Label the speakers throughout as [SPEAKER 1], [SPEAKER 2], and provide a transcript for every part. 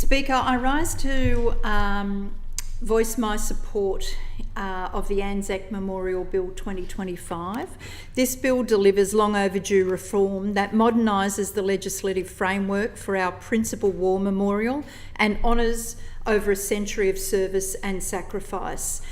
[SPEAKER 1] Speaker, I rise to voice my support of the Anzac Memorial Bill 2025. This bill delivers long overdue reform that modernises the legislative framework for our principal war memorial and honours over a century of service and sacrifice.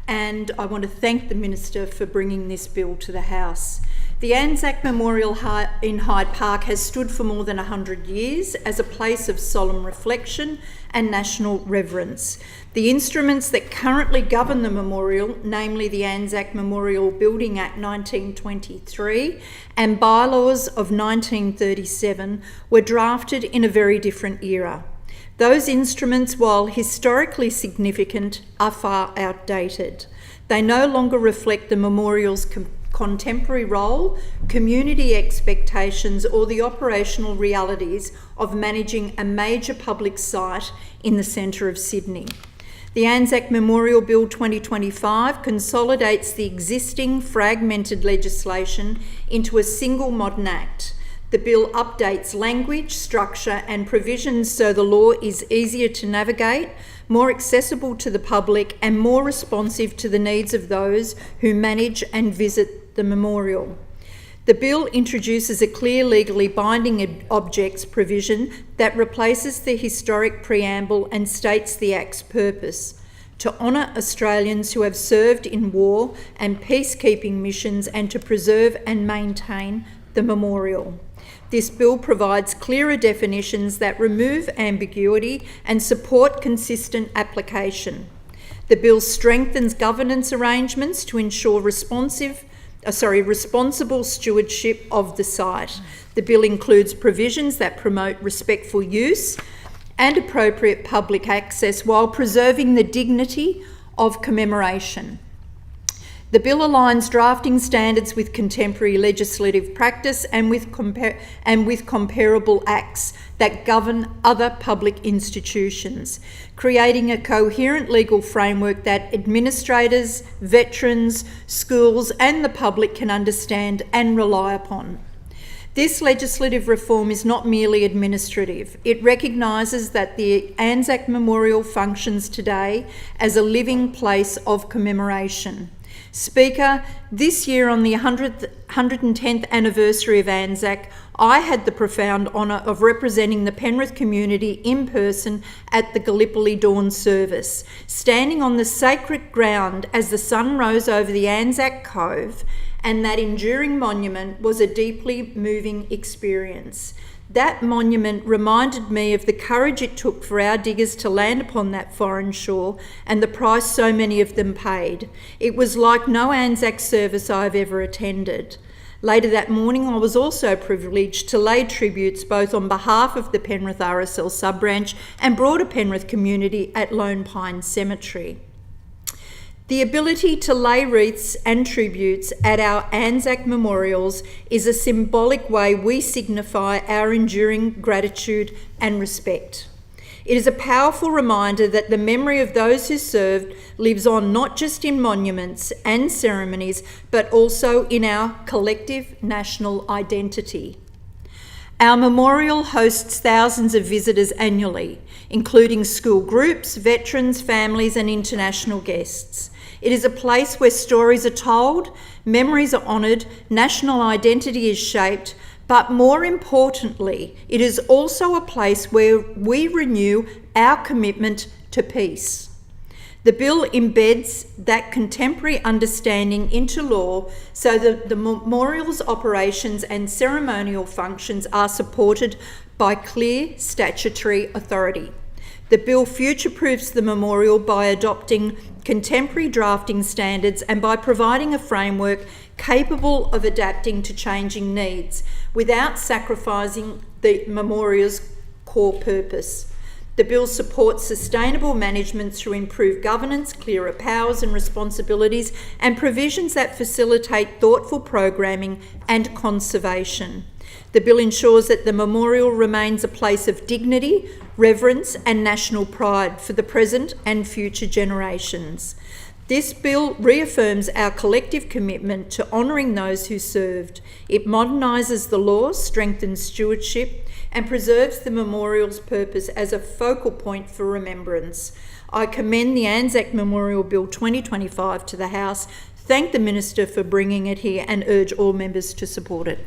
[SPEAKER 1] And I want to thank the Minister for bringing this bill to the House. The Anzac Memorial in Hyde Park has stood for more than 100 years as a place of solemn reflection and national reverence. The instruments that currently govern the memorial, namely the Anzac Memorial Building Act 1923 and bylaws of 1937, were drafted in a very different era. Those instruments, while historically significant, are far outdated. They no longer reflect the memorial's contemporary role, community expectations, or the operational realities of managing a major public site in the centre of Sydney. The Anzac Memorial Bill 2025 consolidates the existing fragmented legislation into a single modern act. The bill updates language, structure and provisions so the law is easier to navigate, more accessible to the public and more responsive to the needs of those who manage and visit the memorial. The bill introduces a clear legally binding objects provision that replaces the historic preamble and states the Act's purpose: to honour Australians who have served in war and peacekeeping missions and to preserve and maintain the memorial. This bill provides clearer definitions that remove ambiguity and support consistent application. The bill strengthens governance arrangements to ensure responsible stewardship of the site. The bill includes provisions that promote respectful use and appropriate public access while preserving the dignity of commemoration. The bill aligns drafting standards with contemporary legislative practice and with comparable acts that govern other public institutions, creating a coherent legal framework that administrators, veterans, schools and the public can understand and rely upon. This legislative reform is not merely administrative. It recognises that the Anzac Memorial functions today as a living place of commemoration. Speaker, this year on the 110th anniversary of Anzac, I had the profound honour of representing the Penrith community in person at the Gallipoli Dawn service, standing on the sacred ground as the sun rose over the Anzac Cove, and that enduring monument was a deeply moving experience. That monument reminded me of the courage it took for our diggers to land upon that foreign shore and the price so many of them paid. It was like no Anzac service I've ever attended. Later that morning, I was also privileged to lay tributes both on behalf of the Penrith RSL sub-branch and broader Penrith community at Lone Pine Cemetery. The ability to lay wreaths and tributes at our Anzac memorials is a symbolic way we signify our enduring gratitude and respect. It is a powerful reminder that the memory of those who served lives on not just in monuments and ceremonies, but also in our collective national identity. Our memorial hosts thousands of visitors annually, including school groups, veterans, families and international guests. It is a place where stories are told, memories are honoured, national identity is shaped, but more importantly, it is also a place where we renew our commitment to peace. The bill embeds that contemporary understanding into law so that the memorial's operations and ceremonial functions are supported by clear statutory authority. The bill future-proofs the memorial by adopting contemporary drafting standards and by providing a framework capable of adapting to changing needs without sacrificing the memorial's core purpose. The bill supports sustainable management through improved governance, clearer powers and responsibilities, and provisions that facilitate thoughtful programming and conservation. The bill ensures that the memorial remains a place of dignity, reverence and national pride for the present and future generations. This bill reaffirms our collective commitment to honouring those who served. It modernises the law, strengthens stewardship, and preserves the memorial's purpose as a focal point for remembrance. I commend the Anzac Memorial Bill 2025 to the House, thank the Minister for bringing it here, and urge all members to support it.